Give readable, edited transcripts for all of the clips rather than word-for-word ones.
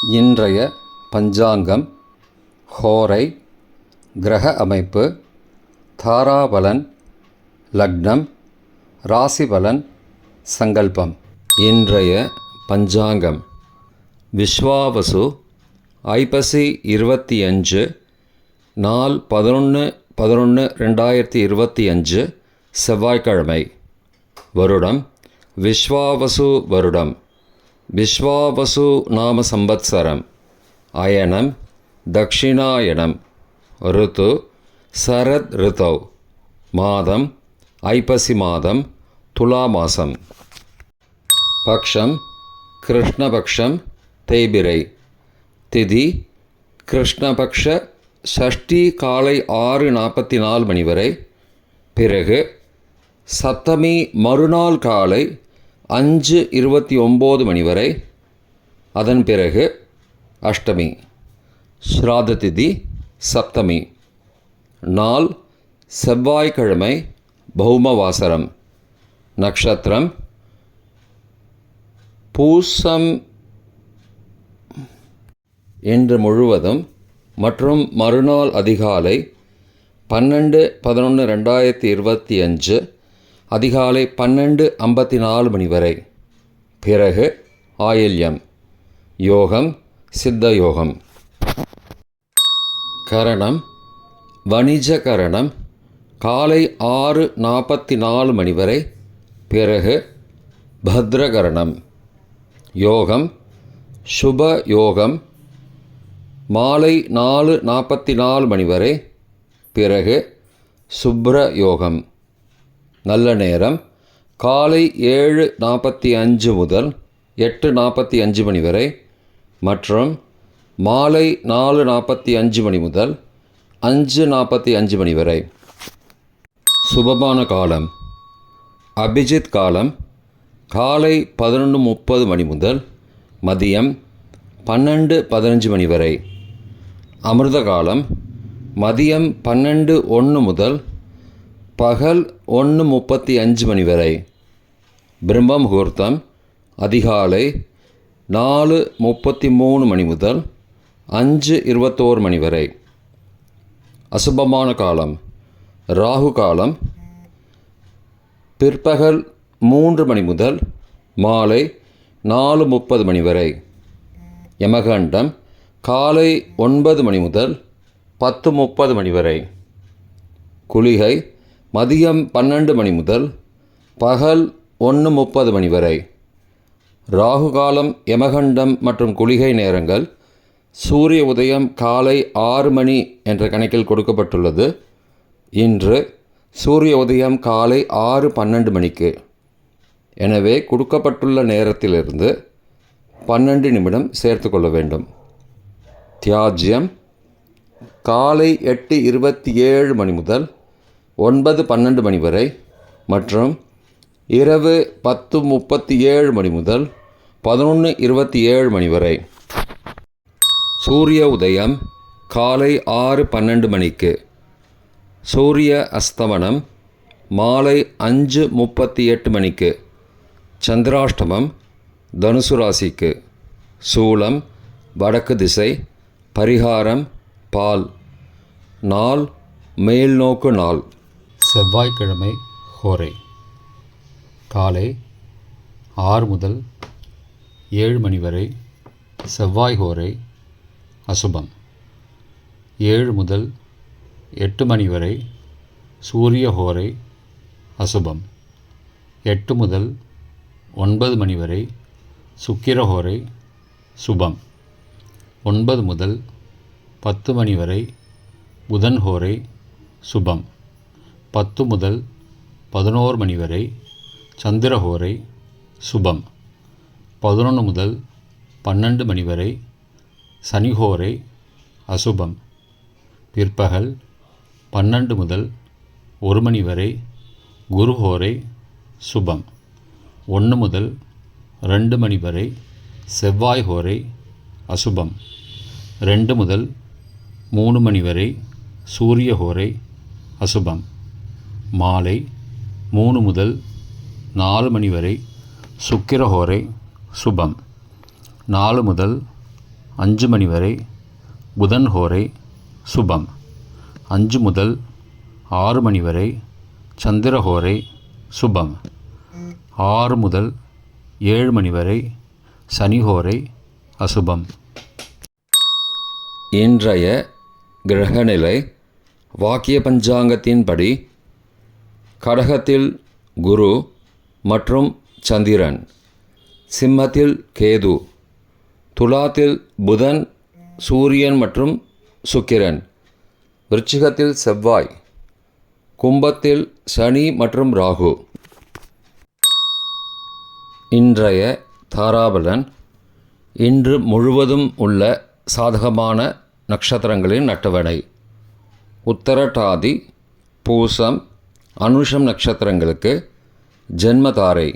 இன்றைய பஞ்சாங்கம், ஹோரை, கிரக அமைப்பு, தாராபலன், லக்னம், ராசிபலன், சங்கல்பம். இன்றைய பஞ்சாங்கம் விஸ்வாவசு ஐப்பசி 25 நாள் 11/11/2025 செவ்வாய்க்கிழமை. வருடம் விஸ்வாவசு வருடம். விஸ்வாவசு நாம சம்பத்சரம். அயனம் தக்ஷிணாயனம். ருத்து சரத் ருத்தவ். மாதம் ஐப்பசி மாதம், துலா மாதம். பக்ஷம் கிருஷ்ணபக்ஷம், தேய்பிரை. திதி கிருஷ்ணபக்ஷ ஷஷ்டி காலை 6:44 மணி வரை. பிறகு சப்தமி மறுநாள் காலை 5:29 மணி வரை. அதன் பிறகு அஷ்டமி. ஸ்ராத திதி சப்தமி. நாள் செவ்வாய்க்கிழமை, பௌமவாசரம். நக்ஷத்திரம் பூசம் என்று முழுவதும் மற்றும் மறுநாள் அதிகாலை 12/11/2025 அதிகாலை 12:54 மணி வரை. பிறகு ஆயில்யம். யோகம் சித்த யோகம். கரணம் வணிஜ கரணம் காலை 6:44 மணி வரை. பிறகு பத்ரகரணம். யோகம் சுப யோகம் மாலை 4:44 மணி வரை. பிறகு சுப்ர யோகம். நல்ல நேரம் காலை 7:45 முதல் 8:45 மணி வரை மற்றும் மாலை 4:45 மணி முதல் 5:45 மணி வரை. சுபமான காலம் அபிஜித் காலம் காலை 11:30 மணி முதல் மதியம் 12:15 மணி வரை. அமிர்த காலம் மதியம் 12:01 முதல் பகல் 1:35 மணி வரை. பிரம்ம முகூர்த்தம் அதிகாலை 4:33 மணி முதல் 5:21 மணி வரை. அசுபமான காலம் ராகு காலம் பிற்பகல் 3 மணி முதல் மாலை 4:30 மணி வரை. யமகண்டம் காலை 9 மணி முதல் 10:30 மணி வரை. குளிகை மதியம் 12 மணி முதல் பகல் 1:30 மணி வரை. ராகு காலம், யமகண்டம் மற்றும் குளிகை நேரங்கள் சூரிய உதயம் காலை 6 மணி என்ற கணக்கில் கொடுக்கப்பட்டுள்ளது. இன்று சூரிய உதயம் காலை 6:12 மணிக்கு. எனவே கொடுக்கப்பட்டுள்ள நேரத்திலிருந்து 12 நிமிடம் சேர்த்து கொள்ள வேண்டும். தியாஜ்யம் காலை 8:27 மணி முதல் 9:12 மணி வரை மற்றும் இரவு 10:37 மணி முதல் 11:27 மணி வரை. சூரிய உதயம் காலை 6:12 மணிக்கு. சூரிய அஸ்தமனம் மாலை 5:38 மணிக்கு. சந்திராஷ்டமம் தனுசு ராசிக்கு. சூலம் வடக்கு திசை. பரிகாரம் பால். நாள் மேல்நோக்கு நாள். செவ்வாய்க்கிழமை ஹோரை காலை 6 முதல் 7 மணி வரை. செவ்வாய் ஹோரை அசுபம். 7 முதல் 8 மணி வரை சூரிய ஹோரை அசுபம். 8 முதல் 9 மணி வரை சுக்கிர ஹோரை சுபம். 9 முதல் 10 மணி வரை புதன் ஹோரை சுபம். 10 முதல் 11 மணி வரை சந்திரஹோரை சுபம். 11 முதல் 12 மணி வரை சனிஹோரை அசுபம். பிற்பகல் 12 முதல் 1 மணி வரை குருஹோரை சுபம். 1 முதல் 2 மணி வரை செவ்வாய் ஹோரை அசுபம். 2 முதல் 3 மணி வரை சூரிய ஹோரை அசுபம். மாலை 3 முதல் 4 மணி வரை சுக்கிர ஹோரை சுபம். 4 முதல் 5 மணி வரை புதன் ஹோரை சுபம். 5 முதல் 6 மணி வரை சந்திர ஹோரை சுபம். 6 முதல் 7 மணி வரை சனி ஹோரை அசுபம். இன்றைய கிரகநிலை வாக்கிய பஞ்சாங்கத்தின்படி கடகத்தில் குரு மற்றும் சந்திரன், சிம்மத்தில் கேது, துலாத்தில் புதன், சூரியன் மற்றும் சுக்கிரன், விருச்சிகத்தில் செவ்வாய், கும்பத்தில் சனி மற்றும் ராகு. இன்றைய தாராபலன். இன்று முழுவதும் உள்ள சாதகமான நட்சத்திரங்களின் அட்டவணை. உத்தரட்டாதி, பூசம், அனுஷம் நட்சத்திரங்களுக்கு ஜென்மதாரை,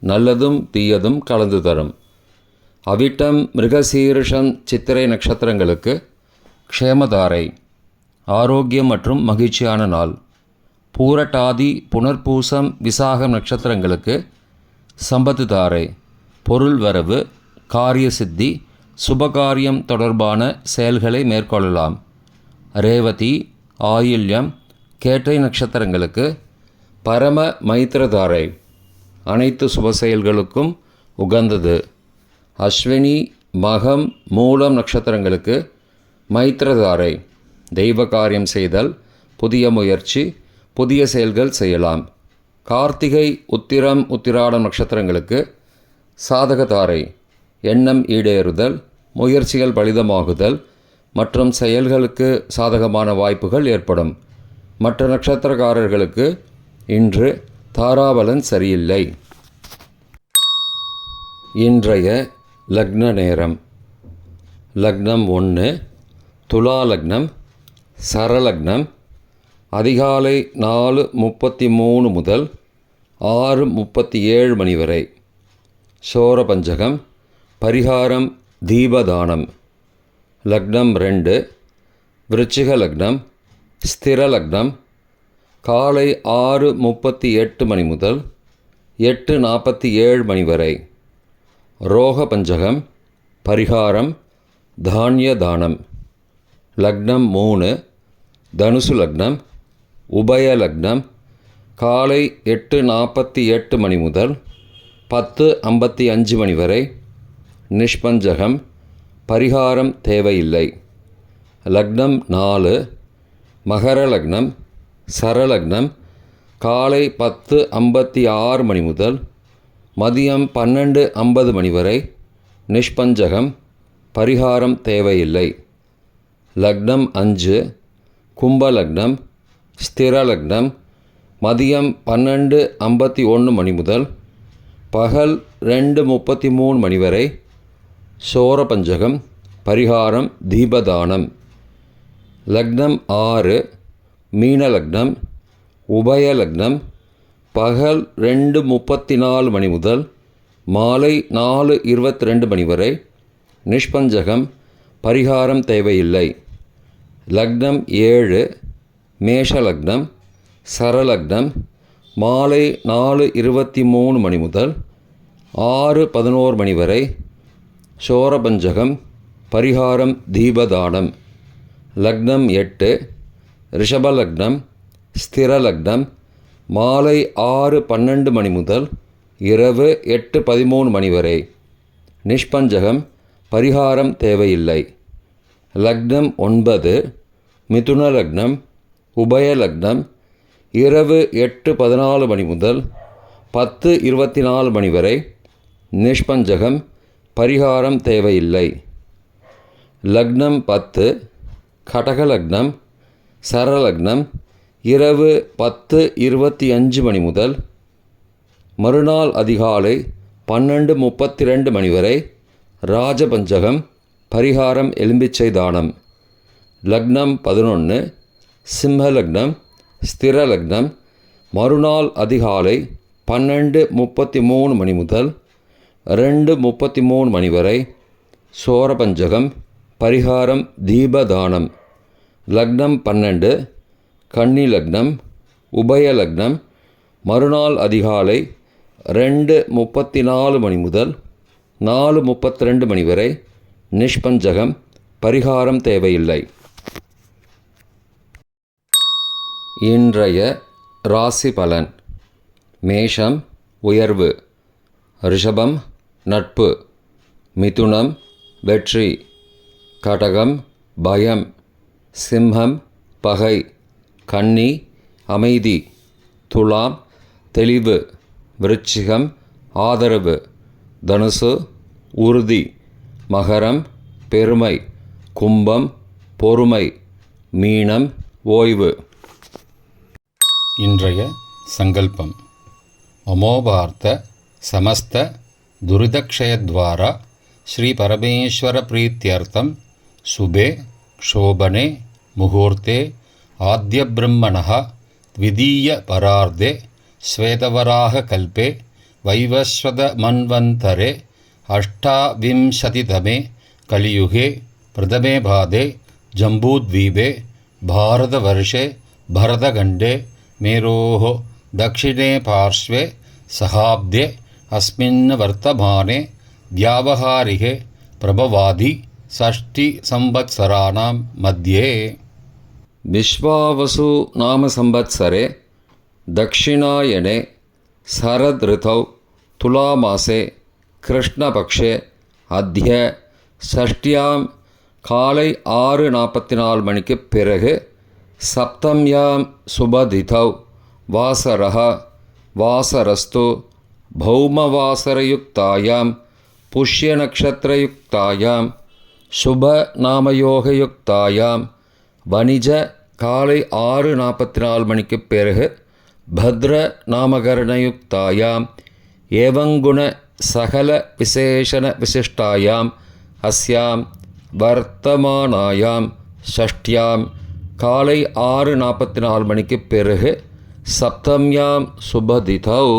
நல்லதும் தீயதும் கலந்து தரும். அவிட்டம், மிருகசீரிஷம், சித்திரை நட்சத்திரங்களுக்கு க்ஷேமதாரை, ஆரோக்கியம் மற்றும் மகிழ்ச்சியான நாள். பூரட்டாதி, புனர்பூசம், விசாகம் நட்சத்திரங்களுக்கு சம்பத்து தாரை, பொருள் வரவு, காரிய சித்தி, சுபகாரியம் தொடர்பான செயல்களை மேற்கொள்ளலாம். ரேவதி, ஆயில்யம், கேட்டை நட்சத்திரங்களுக்கு பரம மைத்திரதாரை, அனைத்து சுப செயல்களுக்கும் உகந்தது. அஸ்வினி, மகம், மூலம் நட்சத்திரங்களுக்கு மைத்திரதாரை, தெய்வ காரியம் செய்தல், புதிய முயற்சி, புதிய செயல்கள் செய்யலாம். கார்த்திகை, உத்திரம், உத்திராடம் நட்சத்திரங்களுக்கு சாதகதாரை, எண்ணம் ஈடேறுதல், முயற்சிகள் பலிதமாகுதல் மற்றும் செயல்களுக்கு சாதகமான வாய்ப்புகள் ஏற்படும். மற்ற நட்சத்திரக்காரர்களுக்கு இன்று தாராபலன் சரியில்லை. இன்றைய லக்ன நேரம். லக்னம் 1 துலா லக்னம், சரலக்னம். அதிகாலை 4:33 முதல் 6:37 மணி வரை. சோரபஞ்சகம். பரிகாரம் தீபதானம். லக்னம் 2 விருச்சிக லக்னம், ஸ்திர லக்னம். காலை 6:38 மணி முதல் 8:47 மணி வரை. ரோக பஞ்சகம். பரிகாரம் தானிய தானம். லக்னம் 3 தனுசு லக்னம், உபய லக்னம். காலை 8:48 மணி முதல் 10:55 மணி வரை. நிஷ்பஞ்சகம். பரிகாரம் தேவையில்லை. லக்னம் 4 மகர லக்னம், சரலக்னம். காலை 10:56 மணி முதல் மதியம் 12:50 மணி வரை. நிஷ்பஞ்சகம். பரிகாரம் தேவையில்லை. லக்னம் 5 கும்ப லக்னம், ஸ்திர லக்னம். மதியம் 12:51 மணி முதல் பகல் 2:33 மணி வரை. சோரபஞ்சகம். பரிகாரம் தீபதானம். லக்னம் 6 மீன லக்னம், உபய லக்னம். பகல் 2:34 மணி முதல் மாலை 4:22 மணி வரை. நிஷ்பஞ்சகம். பரிகாரம் தேவையில்லை. லக்னம் 7 மேஷ லக்னம், சரலக்னம். மாலை 4:23 மணி முதல் 6:11 மணி வரை. சோரபஞ்சகம். பரிகாரம் தீபதானம். லக்னம் 8 ரிஷப லக்னம், ஸ்திர லக்னம். மாலை 6:12 மணி முதல் இரவு 8:13 மணி வரை. நிஷ்பஞ்சகம். பரிகாரம் தேவையில்லை. லக்னம் 9 மிதுன லக்னம், உபய லக்னம். இரவு 8:14 மணி முதல் 10:24 மணி வரை. நிஷ்பஞ்சகம். பரிகாரம் தேவையில்லை. லக்னம் 10 கடக லக்னம், சரலக்னம். இரவு 10:25 மணி முதல் மறுநாள் அதிகாலை 12:32 மணி வரை. ராஜபஞ்சகம். பரிகாரம் எலும்பிச்சை தானம். லக்னம் 11 சிம்ம லக்னம், ஸ்திர லக்னம். மறுநாள் அதிகாலை 12:33 மணி முதல் 2:33 மணி வரை. சோரபஞ்சகம். பரிகாரம் தீபதானம். லக்னம் 12 கன்னி லக்னம், உபய லக்னம். மறுநாள் அதிகாலை 2:34 மணி முதல் 4:32 மணி வரை. நிஷ்பஞ்சகம், பரிகாரம் தேவையில்லை. இன்றைய ராசி பலன். மேஷம் உயர்வு, ரிஷபம் நட்பு, மிதுனம் வெற்றி, கடகம் பயம், சிம்மம் பகை, கன்னி அமைதி, துலாம் தெளிவு, விருச்சிகம் ஆதரவு, தனுசு உறுதி, மகரம் பெருமை, கும்பம் பொறுமை, மீனம் ஓய்வு. இன்றைய சங்கல்பம். அமோபார்த்த சமஸ்த துரிதக்ஷயத்வாரா ஸ்ரீ பரமேஸ்வர பிரீத்தியர்த்தம் சுபே க்ஷோபனே முகூர்த்தே ஆத்ய பிரம்மணः த்விதீய பரார்த்தே ஸ்வேதவராக கல்பே வைவஸ்வத மன்வந்தரே அஷ்டாவிம்சதிதமே கலியுகே பிரதமே பாதே ஜம்பூத்வீபே பாரதவர்ஷே பரதகண்டே மேரோः दक्षिणे पार्श्वे सहाब्दे अस्मिन् वर्तमाने व्यावहारिके प्रभवादि षष्टिसंवत्सराणां मध्ये विश्वावसु नाम संवत्सरे दक्षिणायने शरद ऋतौ तुलामासे कृष्णपक्षे अद्य षष्ट्यां காலை 6:44 மணிக்கு பிறகு சப்தம்யாம் சுபதிதௌ வாசரः வாசரஸ்து பௌமவாசரயுக்தாயாம் புஷ்யநக்ஷத்ரயுக்தாயாம் சுபநாமயோகயுக்தாயாம் வணிஜ காலை 6:44 மணிக்கு பிறகு பத்ர நாமகரணயுக்தாயாம் ஏவங்குண சகல விசேஷண விசிஷ்டாயாம் அஸ்யாம் வர்த்தமானாயாம் ஷஷ்டியாம் காலை 6:44 மணிக்கு பிறகு சப்தம்யாம் சுபதிதௌ